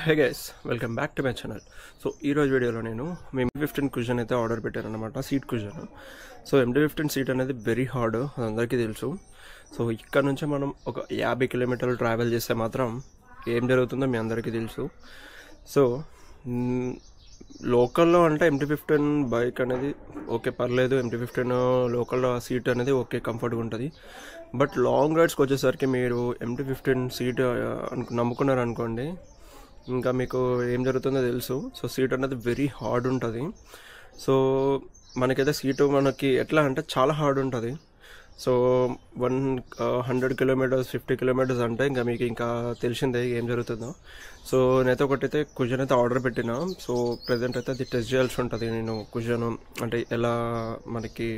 Hey guys, welcome back to my channel. So ఈరోజు వీడియోలో నేను మేము MT15 కుషన్ అయితే ఆర్డర్ పెట్టాను అనమాట, seat cushion. So MT15 seat అనేది వెరీ హార్డ్, అది అందరికీ తెలుసు. సో ఇక్కడ నుంచి మనం ఒక 50 కిలోమీటర్లు ట్రావెల్ చేస్తే మాత్రం ఏం జరుగుతుందో మీ అందరికీ తెలుసు. సో లోకల్లో అంటే MT15 బైక్ అనేది ఓకే పర్లేదు, MT15 లోకల్లో ఆ సీట్ అనేది ఓకే కంఫర్ట్గా ఉంటుంది. బట్ లాంగ్ రైడ్స్కి వచ్చేసరికి మీరు MT15 సీట్ నమ్ముకున్నారు అనుకోండి, ఇంకా మీకు ఏం జరుగుతుందో తెలుసు. సో సీట్ అనేది వెరీ హార్డ్ ఉంటుంది. సో మనకైతే సీటు మనకి ఎట్లా అంటే చాలా హార్డ్ ఉంటుంది. సో 100 కిలోమీటర్స్ 50 కిలోమీటర్స్ అంటే ఇంకా మీకు ఇంకా తెలిసిందే ఏం జరుగుతుందో. సో నేనైతే ఒకటైతే కుషన్ అయితే ఆర్డర్ పెట్టినా. సో ప్రజెంట్ అయితే అది టెస్ట్ చేయాల్సి ఉంటుంది. నేను కుషన్ అంటే ఎలా మనకి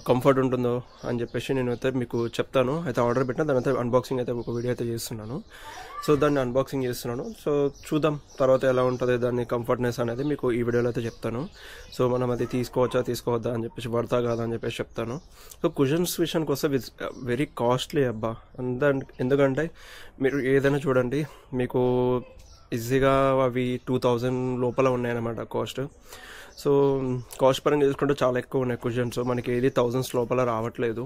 కంఫర్ట్ ఉంటుందో అని చెప్పేసి నేను అయితే మీకు చెప్తాను. అయితే ఆర్డర్ పెట్టినా దాని అయితే అన్బాక్సింగ్ అయితే ఒక వీడియో అయితే చేస్తున్నాను. సో దాన్ని అన్బాక్సింగ్ చేస్తున్నాను. సో చూద్దాం తర్వాత ఎలా ఉంటుంది దాని కంఫర్ట్నెస్ అనేది మీకు ఈ వీడియోలో అయితే చెప్తాను. సో మనం అది తీసుకోవచ్చా తీసుకోవద్దా అని చెప్పేసి, పడతా కాదా అని చెప్పేసి చెప్తాను. సో కుషన్స్ విషయానికి వస్తే వెరీ కాస్ట్లీ అబ్బా. ఎందుకంటే మీరు ఏదైనా చూడండి, మీకు ఈజీగా అవి 2000 లోపల ఉన్నాయన్నమాట కాస్ట్. సో కాస్ట్ పరంగా చూసుకుంటే చాలా ఎక్కువ ఉన్నాయి కుషన్స్. మనకి ఏది 1000s లోపల రావట్లేదు.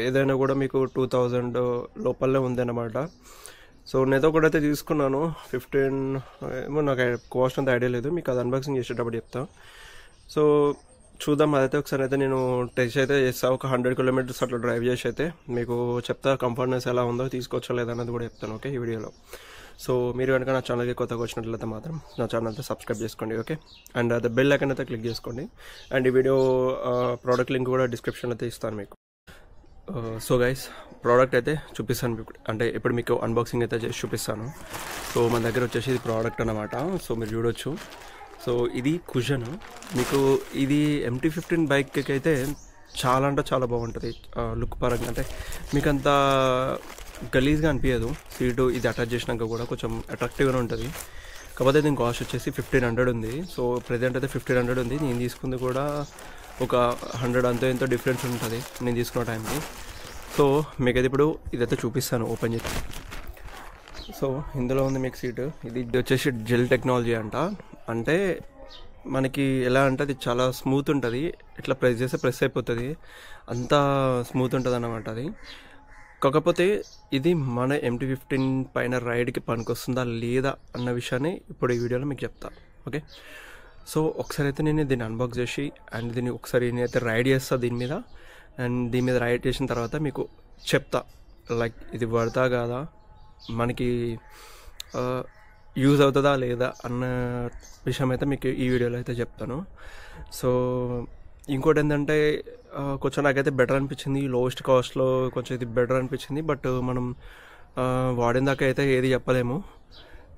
ఏదైనా కూడా మీకు 2000 లోపలనే ఉందన్నమాట. సో నేతో కూడా అయితే తీసుకున్నాను 15 ఏమో, నాకు కాస్ట్ అంత ఐడియా లేదు, మీకు అది అన్బాక్సింగ్ చేసేటప్పుడు చెప్తా. సో చూద్దాం, అదైతే ఒకసారి అయితే నేను టెస్ట్ అయితే చేస్తాను. ఒక 100 కిలోమీటర్స్ అట్లా డ్రైవ్ చేసి అయితే మీకు చెప్తా కంఫర్ట్నెస్ ఎలా ఉందో, తీసుకోవచ్చా లేదా అన్నది కూడా చెప్తాను ఓకే ఈ వీడియోలో. సో మీరు కనుక నా ఛానల్కి కొత్తగా వచ్చినట్లయితే మాత్రం నా ఛానల్ అయితే సబ్స్క్రైబ్ చేసుకోండి ఓకే. అండ్ అది బెల్ ఐకాన్ అయితే క్లిక్ చేసుకోండి. అండ్ ఈ వీడియో ప్రోడక్ట్ లింక్ కూడా డిస్క్రిప్షన్లో అయితే ఇస్తాను మీకు. సో గైస్, ప్రోడక్ట్ అయితే చూపిస్తాను మీకు, అంటే ఇప్పుడు మీకు అన్బాక్సింగ్ అయితే చేసి చూపిస్తాను. సో మన దగ్గర వచ్చేసి ఇది ప్రోడక్ట్ అన్నమాట. సో మీరు చూడొచ్చు. సో ఇది కుషన్. మీకు ఇది MT15 బైక్కి అయితే చాలా అంటే చాలా బాగుంటుంది లుక్ పరంగా. అంటే మీకు అంత గలీజ్గా అనిపించదు. సీటు ఇది అటాచ్ చేసినాక కూడా కొంచెం అట్రాక్టివ్గానే ఉంటుంది. కాకపోతే దీని కాస్ట్ వచ్చేసి 1500 ఉంది. సో ప్రెజెంట్ అయితే 1500 ఉంది. నేను తీసుకుంది కూడా ఒక 100 అంతో ఎంతో డిఫరెన్స్ ఉంటుంది నేను తీసుకున్న టైంకి. సో మీకు అయితే ఇప్పుడు ఇదైతే చూపిస్తాను ఓపెన్ చేసి. సో ఇందులో ఉంది మీకు సీటు. ఇది వచ్చేసి జెల్ టెక్నాలజీ అంట. అంటే మనకి ఎలా అంటే అది చాలా స్మూత్ ఉంటుంది, ఇట్లా ప్రెస్ చేస్తే ప్రెస్ అయిపోతుంది, అంత స్మూత్ ఉంటుంది అన్నమాట అది. కాకపోతే ఇది మన MT15 పైన రైడ్కి పనికొస్తుందా లేదా అన్న విషయాన్ని ఇప్పుడు ఈ వీడియోలో మీకు చెప్తా ఓకే. సో ఒకసారి అయితే నేను దీన్ని అన్బాక్స్ చేసి అండ్ దీన్ని ఒకసారి నేనైతే రైడ్ చేస్తాను దీని మీద. అండ్ దీని మీద రైడ్ చేసిన తర్వాత మీకు చెప్తా లైక్ ఇది పడతా కాదా, మనకి యూజ్ అవుతుందా లేదా అన్న విషయం అయితే మీకు ఈ వీడియోలో అయితే చెప్తాను. సో ఇంకోటి ఏంటంటే కొంచెం నాకైతే బెటర్ అనిపించింది, లోయెస్ట్ కాస్ట్లో కొంచెం ఇది బెటర్ అనిపించింది. బట్ మనం వాడిన దాకా అయితే ఏది చెప్పలేము.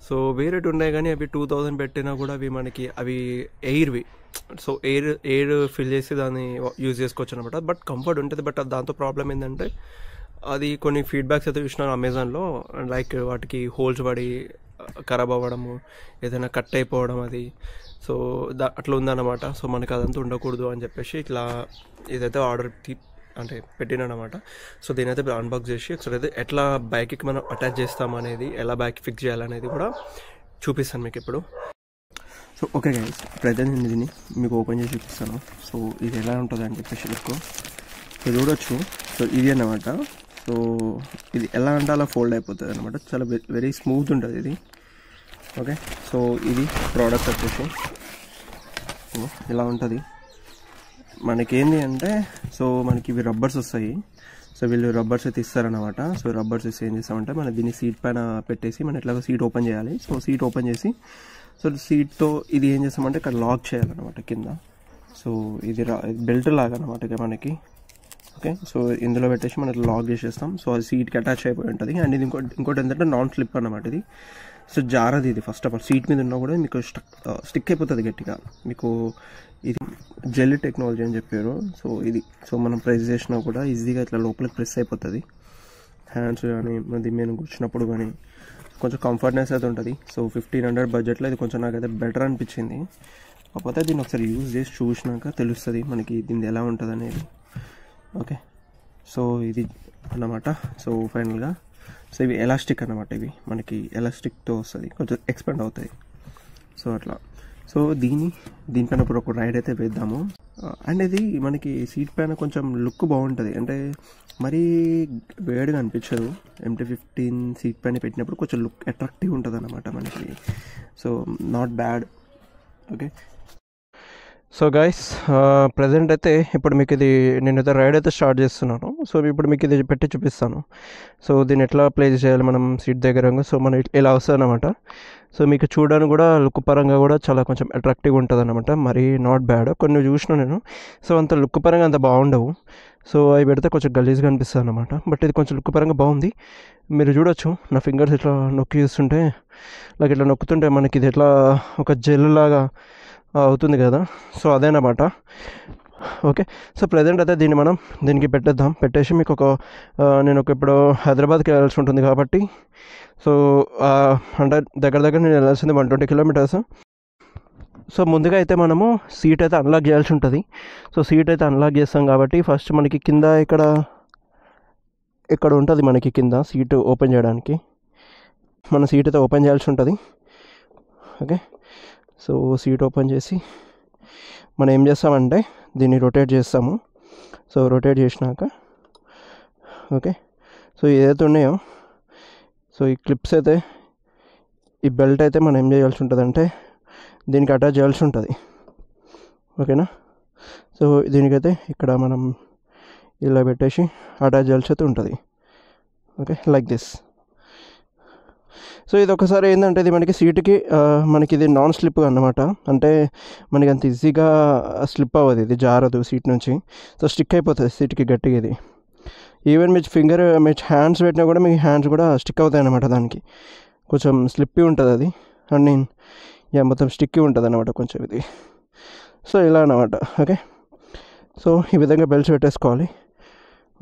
సో వేరేటి ఉన్నాయి కానీ అవి 2000 పెట్టినా కూడా అవి మనకి అవి ఎయిర్వి. సో ఎయిర్ ఫిల్ చేసి దాన్ని యూజ్ చేసుకోవచ్చు అనమాట. బట్ కంఫర్ట్ ఉంటుంది. బట్ దాంతో ప్రాబ్లం ఏంటంటే అది కొన్ని ఫీడ్బ్యాక్స్ అయితే చూసినాను అమెజాన్లో, లైక్ వాటికి హోల్స్ పడి ఖరాబ్ అవ్వడము, ఏదైనా కట్ అయిపోవడం అది. సో అట్లా ఉందన్నమాట. సో మనకి అదంతా ఉండకూడదు అని చెప్పేసి ఇట్లా ఇదైతే ఆర్డర్ అంటే పెట్టినానమాట. సో దీని అయితే అన్బాక్స్ చేసి ఒకసారి అయితే ఎట్లా బైక్కి మనం అటాచ్ చేస్తామనేది, ఎలా బైక్ ఫిక్స్ చేయాలనేది కూడా చూపిస్తాను మీకు ఇప్పుడు. సో ఓకే గైస్, ప్రజెంట్ నేను దీన్ని మీకు ఓపెన్ చేసి చూపిస్తాను. సో ఇది ఎలా ఉంటుంది అని చెప్పేసి మీకు చూడొచ్చు. సో ఇది అన్నమాట. సో ఇది ఎలా అంటే అలా ఫోల్డ్ అయిపోతుంది అనమాట. చాలా వెరీ స్మూత్ ఉంటుంది ఇది ఓకే. సో ఇది ప్రోడక్ట్ వచ్చేసి ఇలా ఉంటుంది. మనకేంటి అంటే సో మనకి ఇవి రబ్బర్స్ వస్తాయి. సో వీళ్ళు రబ్బర్స్ అయితే ఇస్తారనమాట. సో రబ్బర్స్ ఇస్తే ఏం చేస్తామంటే మనం దీన్ని సీట్ పైన పెట్టేసి మనం ఎట్లాగో సీట్ ఓపెన్ చేయాలి. సో సీట్ ఓపెన్ చేసి సో సీట్తో ఇది ఏం చేస్తామంటే ఇక్కడ లాక్ చేయాలన్నమాట కింద. సో ఇది బెల్ట్ లాగా అనమాట మనకి ఓకే. సో ఇందులో పెట్టేసి మనం లాక్ చేసేస్తాం. సో అది సీట్కి అటాచ్ అయిపోయి ఉంటుంది. అండ్ ఇది ఇంకోటి ఏంటంటే నాన్ స్లిప్ అన్నమాట ఇది. సో జారది ఇది. ఫస్ట్ ఆఫ్ ఆల్ సీట్ మీద ఉన్నా కూడా మీకు స్టిక్ అయిపోతుంది గట్టిగా. మీకు ఇది జెల్ టెక్నాలజీ అని చెప్పారు. సో ఇది సో మనం ప్రెస్ చేసినా కూడా ఈజీగా ఇట్లా లోపలికి ప్రెస్ అయిపోతుంది. హ్యాండ్స్ కానీ దీని మీద కూర్చున్నప్పుడు కానీ కొంచెం కంఫర్ట్నెస్ అయితే ఉంటుంది. సో 1500 బడ్జెట్లో ఇది కొంచెం నాకైతే బెటర్ అనిపించింది. కాకపోతే దీన్ని ఒకసారి యూజ్ చేసి చూసినాక తెలుస్తుంది మనకి దీన్ని ఎలా ఉంటుంది అనేది ఓకే. సో ఇది అన్నమాట. సో ఫైనల్గా సో ఇవి ఎలాస్టిక్ అన్నమాట, ఇవి మనకి ఎలాస్టిక్తో వస్తుంది, కొంచెం ఎక్స్పాండ్ అవుతాయి. సో అట్లా. సో దీనిపైన ఇప్పుడు ఒక రైడ్ అయితే వేద్దాము. అండ్ ఇది మనకి సీట్ పైన కొంచెం లుక్ బాగుంటుంది, అంటే మరీ వేడిగా అనిపించదు. MT-15 సీట్ పైన పెట్టినప్పుడు కొంచెం లుక్ అట్రాక్టివ్ ఉంటుంది అన్నమాట మనకి. So not bad. Okay. So guys, present అయితే ఇప్పుడు మీకు ఇది నేనైతే రైడ్ అయితే స్టార్ట్ చేస్తున్నాను. సో ఇప్పుడు మీకు ఇది పెట్టి చూపిస్తాను. సో దీన్ని ఎట్లా ప్లే చేయాలి మనం సీట్ దగ్గర. సో మనం ఇలా వస్తుంది అనమాట. సో మీకు చూడడానికి కూడా లుక్ పరంగా కూడా చాలా కొంచెం అట్రాక్టివ్ ఉంటుంది అనమాట, మరీ నాట్ బ్యాడ్. కొన్ని చూసిన నేను, సో అంత లుక్ పరంగా అంత బాగుండవు. సో అవి పెడితే కొంచెం గలీజ్గా అనిపిస్తుంది అనమాట. బట్ ఇది కొంచెం లుక్ పరంగా బాగుంది. మీరు చూడొచ్చు నా ఫింగర్స్ ఇట్లా నొక్కి చూస్తుంటే, లైక్ ఇట్లా నొక్కుతుంటే మనకి ఇది ఎట్లా ఒక జెల్ లాగా అవుతుంది కదా. సో అదేనమాట. ఓకే. సో ప్రజెంట్ అయితే దీనికి పెట్టేద్దాం. పెట్టేసి మీకు నేను ఇప్పుడు హైదరాబాద్కి వెళ్ళాల్సి ఉంటుంది కాబట్టి, సో అంటే దగ్గర నేను వెళ్ళాల్సింది 120 కిలోమీటర్స్. సో ముందుగా అయితే మనము సీట్ అయితే అన్లాక్ చేయాల్సి ఉంటుంది. సో సీట్ అయితే అన్లాక్ చేస్తాం కాబట్టి ఫస్ట్ మనకి కింద ఇక్కడ ఉంటుంది, మనకి కింద సీట్ ఓపెన్ చేయడానికి మన సీట్ అయితే ఓపెన్ చేయాల్సి ఉంటుంది. ఓకే. సో సీట్ ఓపెన్ చేసి మనం ఏం చేస్తామంటే దీన్ని రొటేట్ చేస్తాము. సో రొటేట్ చేసినాక ఓకే, సో ఏదైతే ఉన్నాయో, సో ఈ క్లిప్స్ అయితే, ఈ బెల్ట్ అయితే మనం ఏం చేయాల్సి ఉంటుంది అంటే దీనికి అటాచ్ చేయాల్సి ఉంటుంది. ఓకేనా. సో దీనికైతే ఇక్కడ మనం ఇలా పెట్టేసి అటాచ్ చేయాల్సి అయితే ఉంటుంది. Okay, like this. సో ఇది ఒకసారి ఏంటంటే ఇది మనకి సీటుకి మనకి ఇది నాన్ స్లిప్ అన్నమాట, అంటే మనకి అంత ఈజీగా స్లిప్ అవ్వదు, ఇది జారదు సీట్ నుంచి. సో స్టిక్ అయిపోతుంది సీట్కి గట్టిగా. ఇది ఈవెన్ మీ హ్యాండ్స్ పెట్టినా కూడా మీ హ్యాండ్స్ కూడా స్టిక్ అవుతాయి అన్నమాట, దానికి కొంచెం స్లిప్పీ ఉంటుంది అది. అండ్ మొత్తం స్టిక్కీ ఉంటుంది అన్నమాట కొంచెం ఇది. సో ఇలా అన్నమాట. ఓకే. సో ఈ విధంగా బెల్ట్స్ పెట్టేసుకోవాలి.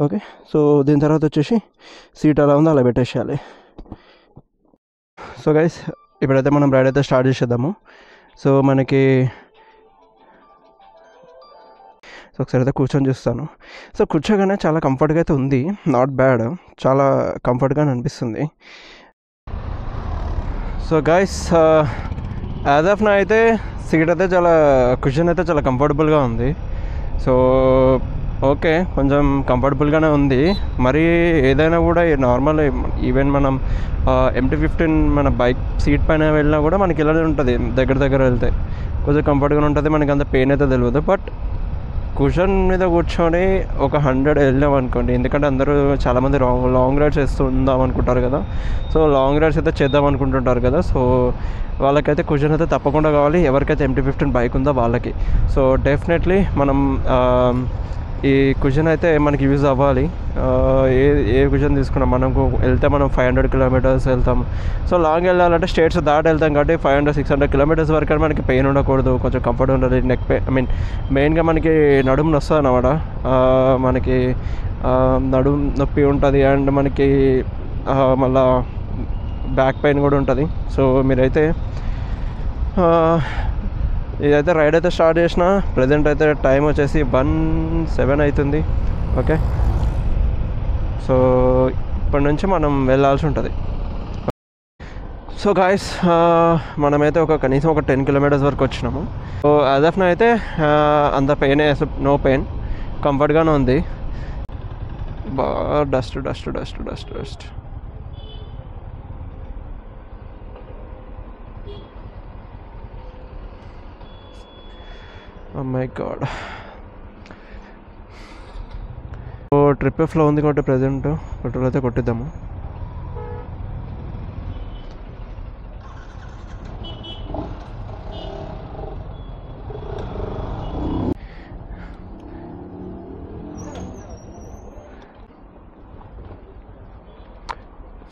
ఓకే. సో దీని తర్వాత వచ్చేసి సీట్ అలా ఉందో అలా పెట్టేసేయాలి. సో గైస్, ఇప్పుడైతే మనం రైడ్ అయితే స్టార్ట్ చేసేద్దాము. సో మనకి ఒకసారి అయితే కూర్చొని చూస్తాను. సో కూర్చోగానే చాలా కంఫర్ట్గా అయితే ఉంది, నాట్ బ్యాడ్, చాలా కంఫర్ట్గానే అనిపిస్తుంది. సో గైస్, యాజ్ ఆఫ్ నా అయితే సీట్ అయితే కుషన్ అయితే చాలా కంఫర్టబుల్గా ఉంది. సో ఓకే, కొంచెం కంఫర్టబుల్గానే ఉంది. మరి ఏదైనా కూడా నార్మల్ ఈవెన్ మనం MT-15 మన బైక్ సీట్ పైన వెళ్ళినా కూడా మనకి ఇలానే ఉంటుంది, దగ్గర వెళ్తే కొంచెం కంఫర్ట్గానే ఉంటుంది, మనకి అంత పెయిన్ అయితే తెలియదు. బట్ కుషన్ మీద కూర్చొని ఒక 100 వెళ్ళాం అనుకోండి, ఎందుకంటే అందరూ చాలామంది లాంగ్ రైడ్స్ వేస్తుందాం అనుకుంటారు కదా. సో లాంగ్ రైడ్స్ అయితే చేద్దాం అనుకుంటుంటారు కదా. సో వాళ్ళకైతే కుషన్ అయితే తప్పకుండా కావాలి, ఎవరికైతే MT-15 బైక్ ఉందో వాళ్ళకి. సో డెఫినెట్లీ మనం ఈ కుషన్ అయితే మనకి యూజ్ అవ్వాలి. ఏ కుషన్ తీసుకున్నాం మనకు వెళ్తే మనం 500 కిలోమీటర్స్ వెళ్తాం. సో లాంగ్ వెళ్ళాలంటే స్టేట్స్ దాటి వెళ్తాం కాబట్టి 500-600 కిలోమీటర్స్ వరకు మనకి పెయిన్ ఉండకూడదు, కొంచెం కంఫర్ట్ ఉండాలి. నెక్ పెయిన్ మెయిన్గా మనకి నడుము నొస్తుంది అన్నమాట, మనకి నడుము నొప్పి ఉంటుంది. అండ్ మనకి మళ్ళా బ్యాక్ పెయిన్ కూడా ఉంటుంది. సో మీరైతే ఇదైతే రైడ్ అయితే స్టార్ట్ చేసిన. ప్రజెంట్ అయితే టైం వచ్చేసి 1:07 అవుతుంది. ఓకే. సో ఇప్పటి నుంచి మనం వెళ్ళాల్సి ఉంటుంది. సో గాయస్, మనమైతే కనీసం 10 కిలోమీటర్స్ వరకు వచ్చినాము. సో యాజ్ ఆఫ్ నా అయితే అంత పెయిన్, నో పెయిన్, కంఫర్ట్గానే ఉంది. Dust. Oh my god. So trip flow ఉంది కాబట్టి ప్రజెంట్ పెట్రోల్ అయితే కొట్టిద్దాము.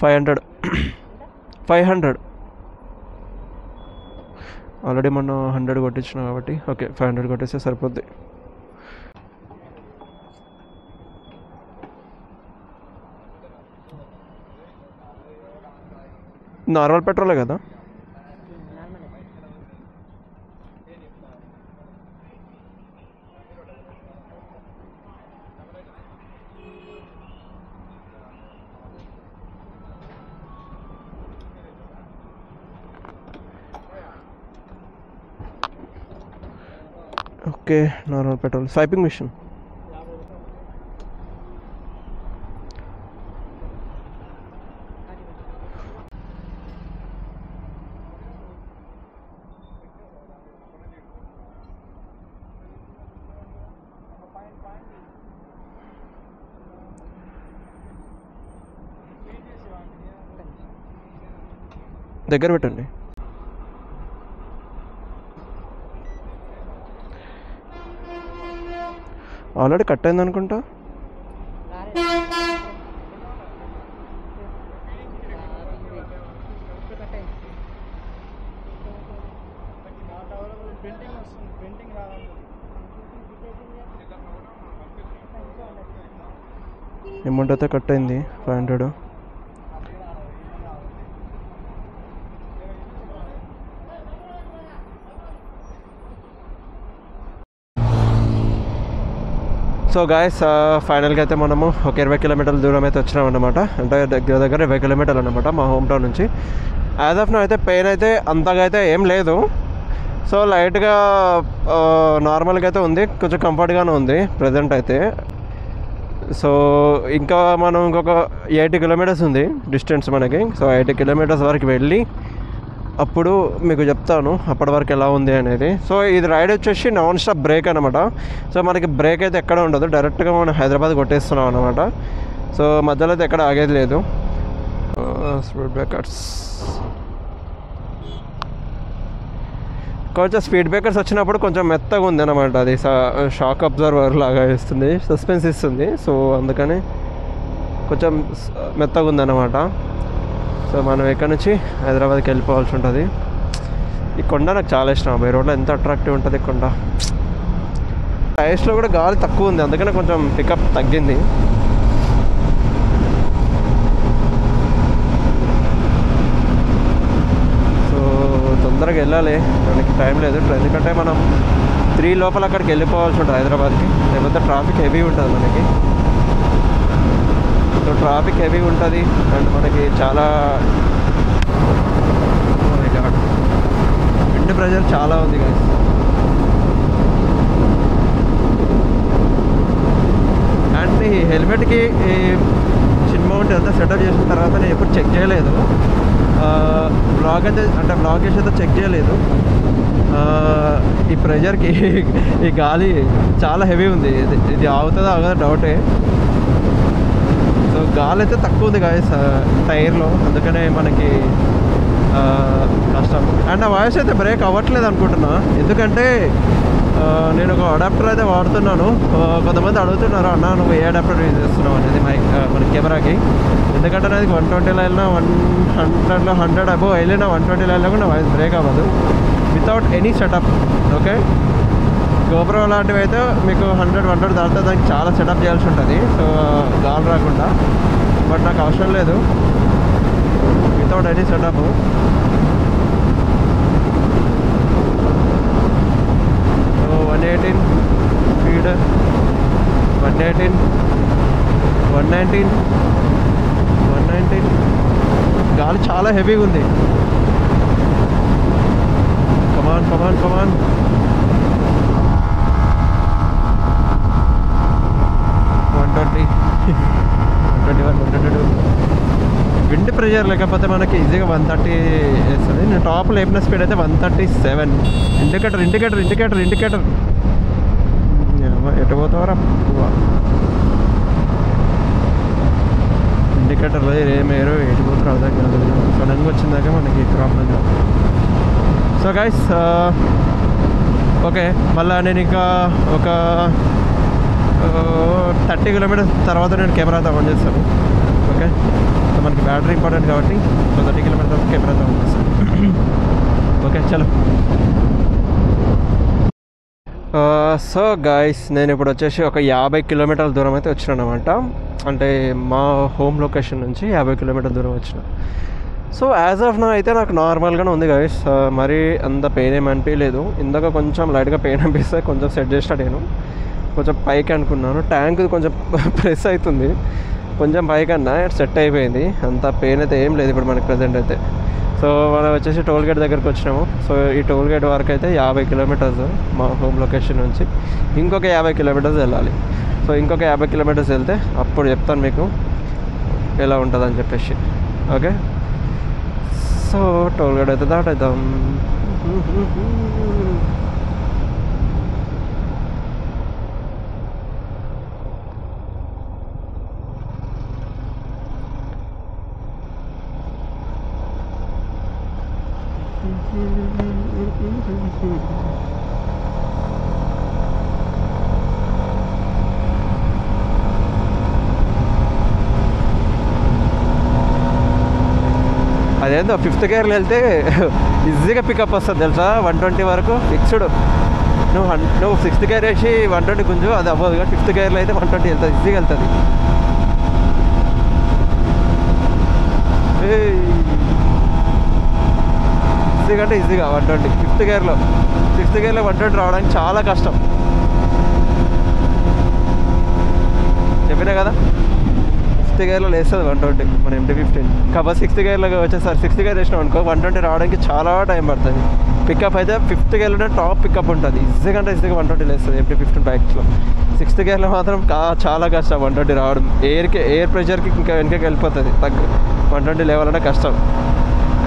$500 ఆల్రెడీ మనం 100 కొట్టించినాం కాబట్టి ఓకే, 500 కొట్టేస్తే సరిపోద్ది. నార్మల్ పెట్రోలే కదా. Okay, normal petrol. Swiping machine. దగ్గర పెట్టండి. ఆల్రెడీ కట్ అయింది అనుకుంటా. అమౌంట్ అయితే కట్ అయింది 500. సో గాయస్, ఫైనల్గా అయితే మనము ఒక 20 కిలోమీటర్ల దూరం అయితే వచ్చినాం అన్నమాట. అంటే దగ్గర దగ్గర 20 కిలోమీటర్లు అనమాట మా హోమ్ టౌన్ నుంచి. యాజ్ ఆఫ్ నౌ అయితే పెయిన్ అయితే అంతగా అయితే ఏం లేదు. సో లైట్గా నార్మల్గా అయితే ఉంది, కొంచెం కంఫర్ట్గానే ఉంది ప్రజెంట్ అయితే. సో ఇంకా మనం ఇంకొక 80 కిలోమీటర్స్ ఉంది డిస్టెన్స్ మనకి. సో 80 కిలోమీటర్స్ వరకు వెళ్ళి అప్పుడు మీకు చెప్తాను అప్పటి వరకు ఎలా ఉంది అనేది. సో ఇది రైడ్ వచ్చేసి నాన్ స్టాప్ బ్రేక్ అనమాట. సో మనకి బ్రేక్ అయితే ఎక్కడ ఉండదు, డైరెక్ట్గా మనం హైదరాబాద్ కొట్టేస్తున్నాం అనమాట. సో మధ్యలో అయితే ఎక్కడ ఆగేది లేదు. స్పీడ్ బ్రేకర్స్, కొంచెం స్పీడ్ బ్రేకర్స్ వచ్చినప్పుడు కొంచెం మెత్తగా ఉంది అనమాట. అది షాక్ అబ్జర్వర్ లాగా ఇస్తుంది, సస్పెన్స్ ఇస్తుంది. సో అందుకని కొంచెం మెత్తగా ఉందన్నమాట. సో మనం ఇక్కడ నుంచి హైదరాబాద్కి వెళ్ళిపోవాల్సి ఉంటుంది. ఈ కొండ నాకు చాలా ఇష్టం. ఈ రోడ్లో ఎంత అట్రాక్టివ్ ఉంటుంది కొండ. టైర్స్లో కూడా గాలి తక్కువ ఉంది, అందుకనే కొంచెం పికప్ తగ్గింది. సో తొందరగా వెళ్ళాలి, మనకి టైం లేదు. ఎందుకంటే మనం 3 లోపల అక్కడికి వెళ్ళిపోవాల్సి ఉంటుంది హైదరాబాద్కి, లేకపోతే ట్రాఫిక్ హెవీ ఉంటుంది మనకి. సో ట్రాఫిక్ హెవీ ఉంటుంది అండ్ మనకి చాలా విండ్ ప్రెషర్ చాలా ఉంది కదా. అండ్ ఈ హెల్మెట్కి చిన్ మౌంట్ అంతా సెటప్ చేసిన తర్వాత నేను ఎప్పుడు చెక్ చేయలేదు. బ్లాగ్ అయితే అంటే బ్లాగ్ చేసి అయితే చెక్ చేయలేదు. ఈ ప్రెషర్కి ఈ గాలి చాలా హెవీ ఉంది. ఇది ఆగుతుందా ఆగుతుందా డౌటే. సో గాలి అయితే తక్కువ ఉంది గాయస్ టైర్లో, అందుకనే మనకి కష్టం. అండ్ నా వాయిస్ అయితే బ్రేక్ అవ్వట్లేదు అనుకుంటున్నా, ఎందుకంటే నేను ఒక అడాప్టర్ అయితే వాడుతున్నాను. కొంతమంది అడుగుతున్నారు, అన్న నువ్వు ఏ అడాప్టర్ యూజ్ చేస్తున్నావు అనేది మన కెమెరాకి. ఎందుకంటే నాకు 120లో వెళ్ళినా 100లో 100 అబోవ్ వెళ్ళినా 120లో వెళ్ళినా కూడా వాయిస్ బ్రేక్ అవ్వదు without any setup. Okay, GoPro లాంటివి అయితే మీకు 100 దాటితే దానికి చాలా సెటప్ చేయాల్సి ఉంటుంది, సో గాలి రాకుండా. బట్ నాకు అవసరం లేదు, without any setup. So 118 speed, 118, 119, 119. గాలి చాలా హెవీగా ఉంది. కమాన్ కమాన్ కమాన్. 120, 121, 122. విండ్ ప్రెషర్ లేకపోతే మనకి ఈజీగా 130 వేస్తుంది. నేను టాప్ లేపిన స్పీడ్ అయితే 137. ఇండికేటర్ ఇండికేటర్ ఇండికేటర్ ఇండికేటర్ ఎటు పోతావరా ఇండికేటర్లో ఏమేరో ఎటు పోతారో అర్థం కాదు. సడన్గా వచ్చిందాక మనకి ప్రాబ్లం కాదు. సో గైస్, ఓకే, మళ్ళీ నేను ఇంకా ఒక 30 కిలోమీటర్స్ తర్వాత నేను కెమెరాతో ఆన్ చేస్తాను. ఓకే, సో మనకి బ్యాటరీ ఇంపార్టెంట్ కాబట్టి సో 30 కిలోమీటర్స్ కెమెరాతో ఆన్ చేస్తాను. ఓకే చలో. సో గాయస్, నేను ఇప్పుడు వచ్చేసి ఒక 50 కిలోమీటర్ల దూరం అయితే వచ్చినాను అనమాట. అంటే మా హోమ్ లొకేషన్ నుంచి 50 కిలోమీటర్ల దూరం వచ్చిన. సో యాజ్ ఆఫ్ నా అయితే నాకు నార్మల్గానే ఉంది గాయస్, మరీ అంత పెయిన్ ఏమి అనిపించలేదు. ఇందాక కొంచెం లైట్గా పెయిన్ అనిపిస్తే కొంచెం సెట్ చేసిన నేను కొంచెం పైకి అనుకున్నాను. ట్యాంక్ కొంచెం ప్రెస్ అవుతుంది, కొంచెం పైకి అన్నా సెట్ అయిపోయింది. అంత పెయిన్ అయితే ఏం లేదు ఇప్పుడు మనకి ప్రజెంట్ అయితే. సో మనం వచ్చేసి టోల్ గేట్ దగ్గరికి వచ్చినాము. సో ఈ టోల్ గేట్ వరకు అయితే 50 కిలోమీటర్స్ మా హోమ్ లొకేషన్ నుంచి. ఇంకొక 50 కిలోమీటర్స్ వెళ్ళాలి. సో ఇంకొక 50 కిలోమీటర్స్ వెళ్తే అప్పుడు చెప్తాను మీకు ఎలా ఉంటుందని చెప్పేసి. ఓకే, సో టోల్ గేట్ అయితే దాటేద్దాం. అదేందో 5th గేర్లో వెళ్తే ఈజీగా పికప్ వస్తుంది తెలుసా, 120 వరకు ఫిక్స్డ్. నువ్వు 6th గేర్ వేసి 120 గుంజు, అది అవ్వదు. కానీ 5th గేర్లో అయితే 120 వెళ్తుంది, ఈజీగా వెళ్తుంది. ఈజీగా అంటే ఈజీగా 120 5th గేర్లో. 6th గేర్లో 120 రావడానికి చాలా కష్టం. చెప్పినా కదా, 5th గేర్లో లేస్తుంది 120 మన MT-15. కాబట్టి 6th గేర్లో వచ్చేసరి 6th గేర్ వేసినాం అనుకో 120 రావడానికి చాలా టైం పడుతుంది. పికప్ అయితే 5th గేర్లోనే టాప్ పికప్ ఉంటుంది. ఈజీగా అంటే ఈజీగా 120 లేస్తుంది MT-15 బైక్స్లో. 6th గేర్లో మాత్రం చాలా కష్టం 120 రావడం. ఎయిర్ ప్రెషర్కి ఇంకా వెనకకి వెళ్ళిపోతుంది. 120 లేవాలంటే కష్టం.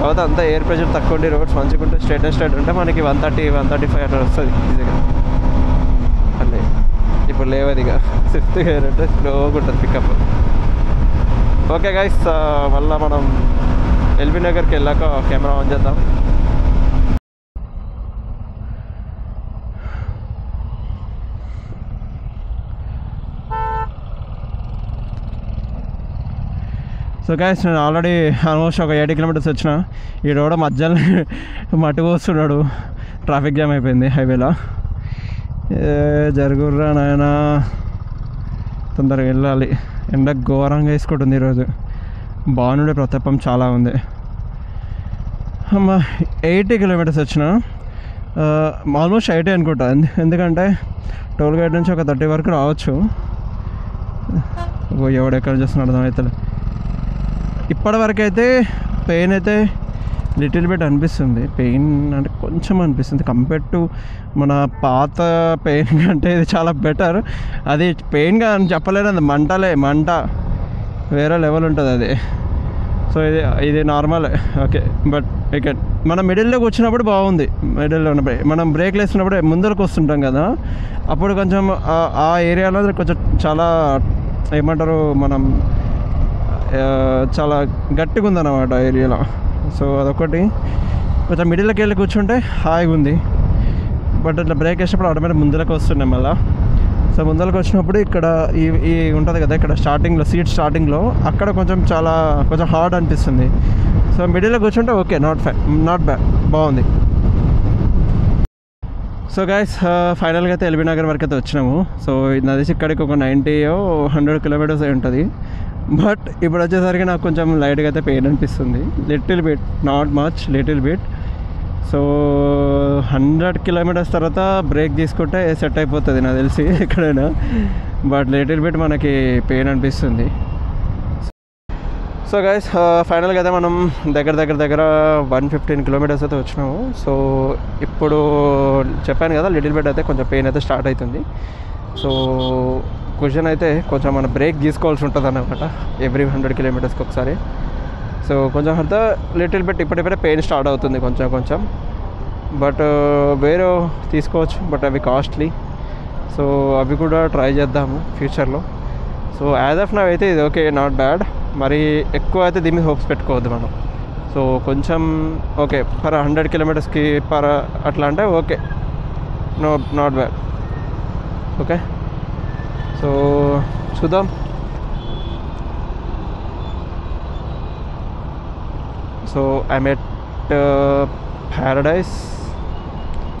కాబట్టి అంతా ఎయిర్ ప్రెషర్ తక్కువ ఉండి రోడ్స్ మంచిగా ఉంటే స్ట్రైట్ ఉంటే మనకి 130, 135 అట్లా వస్తుంది ఈజీగా. అంటే ఇప్పుడు లేవది ఇక 6th గేర్ అంటే స్లోగా ఉంటుంది పికప్. ఓకే గైస్, మళ్ళీ మనం ఎల్బీ నగర్కి వెళ్ళాక కెమెరా ఆన్ చేద్దాం. సో గైస్, నేను ఆల్రెడీ ఆల్మోస్ట్ ఒక 80 కిలోమీటర్స్ వచ్చిన. ఈ రోడ్ మధ్యలో మట్టి పోస్తున్నాడు, ట్రాఫిక్ జామ్ అయిపోయింది హైవేలో. జరుగుర్రా నాయన, తొందరగా వెళ్ళాలి. ఎండ ఘోరంగా వేసుకుంటుంది ఈరోజు. బాగుండే ప్రతాపం చాలా ఉంది. అమ్మ 80 కిలోమీటర్స్ వచ్చిన, ఆల్మోస్ట్ 80 అనుకుంటా. ఎందుకంటే టోల్ గేట్ నుంచి ఒక 30 వరకు రావచ్చు. ఎవడెక్కడ చేస్తున్నాడు అర్థమవుతుంది. ఇప్పటివరకు అయితే పెయిన్ అయితే లిటిల్ బిట్ అనిపిస్తుంది. పెయిన్ అంటే కొంచెం అనిపిస్తుంది కంపేర్ టు మన పాత పెయిన్ కంటే ఇది చాలా బెటర్. అది పెయిన్గా అని చెప్పలేను, అది మంట వేరే లెవెల్ ఉంటుంది అది. సో ఇది నార్మల్. ఓకే, బట్ ఇక మనం మిడిల్లో కూర్చున్నప్పుడు బాగుంది. మిడిల్లో ఉన్నప్పుడు మనం బ్రేక్లు వేస్తున్నప్పుడు ముందరకు వస్తుంటాం కదా, అప్పుడు కొంచెం ఆ ఏరియాలో కొంచెం చాలా ఏమంటారు, మనం చాలా గట్టిగా ఉందన్నమాట ఆ ఏరియాలో. సో అదొకటి. కొంచెం మిడిల్లోకి వెళ్ళి కూర్చుంటే హాయిగా ఉంది. బట్ ఇట్లా బ్రేక్ వేసినప్పుడు ఆటోమేటిక్ ముందరకు వస్తున్నాయి మళ్ళీ. సో ముందరకు వచ్చినప్పుడు ఇక్కడ ఈ ఉంటుంది కదా, ఇక్కడ సీట్ స్టార్టింగ్లో అక్కడ కొంచెం హార్డ్ అనిపిస్తుంది. సో మిడిల్లో కూర్చుంటే ఓకే, నాట్ బ్యాడ్, బాగుంది. సో గైస్, ఫైనల్గా అయితే ఎల్బీ నగర్ వరకు అయితే వచ్చినాము. సో నదిసి ఇక్కడికి ఒక 90-100 కిలోమీటర్స్ అయి ఉంటుంది. బట్ ఇప్పుడు వచ్చేసరికి నాకు కొంచెం లైట్గా అయితే పెయిన్ అనిపిస్తుంది, little bit, not much, little bit. So 100 kilometres తర్వాత బ్రేక్ తీసుకుంటే సెట్ అయిపోతుంది నాకు తెలిసి ఎక్కడైనా. బట్ లిటిల్ బిట్ మనకి పెయిన్ అనిపిస్తుంది. సో గైస్, ఫైనల్గా అయితే మనం దగ్గర 115 కిలోమీటర్స్ అయితే వచ్చినాము. సో ఇప్పుడు చెప్పాను కదా, లిటిల్ బిట్ అయితే కొంచెం పెయిన్ అయితే స్టార్ట్ అవుతుంది. సో క్వశ్చన్ అయితే కొంచెం మనం బ్రేక్ తీసుకోవాల్సి ఉంటుంది అన్నమాట ఎవ్రీ 100 కిలోమీటర్స్కి ఒకసారి. సో కొంచెం అంతా లిటిల్ బిట్ ఇప్పుడే పెయిన్ స్టార్ట్ అవుతుంది కొంచెం. బట్ వేరే తీసుకోవచ్చు, బట్ అవి కాస్ట్లీ. సో అవి కూడా ట్రై చేద్దాము ఫ్యూచర్లో. సో యాజ్ ఆఫ్ నౌ అయితే ఇది ఓకే, నాట్ బ్యాడ్. మరి ఎక్కువ అయితే దీని మీద హోప్స్ పెట్టుకోవద్దు మనం. సో కొంచెం ఓకే, పర్ 100 కిలోమీటర్స్కి అట్లా అంటే okay, not bad. Okay, so చూద్దాం. So I met Paradise.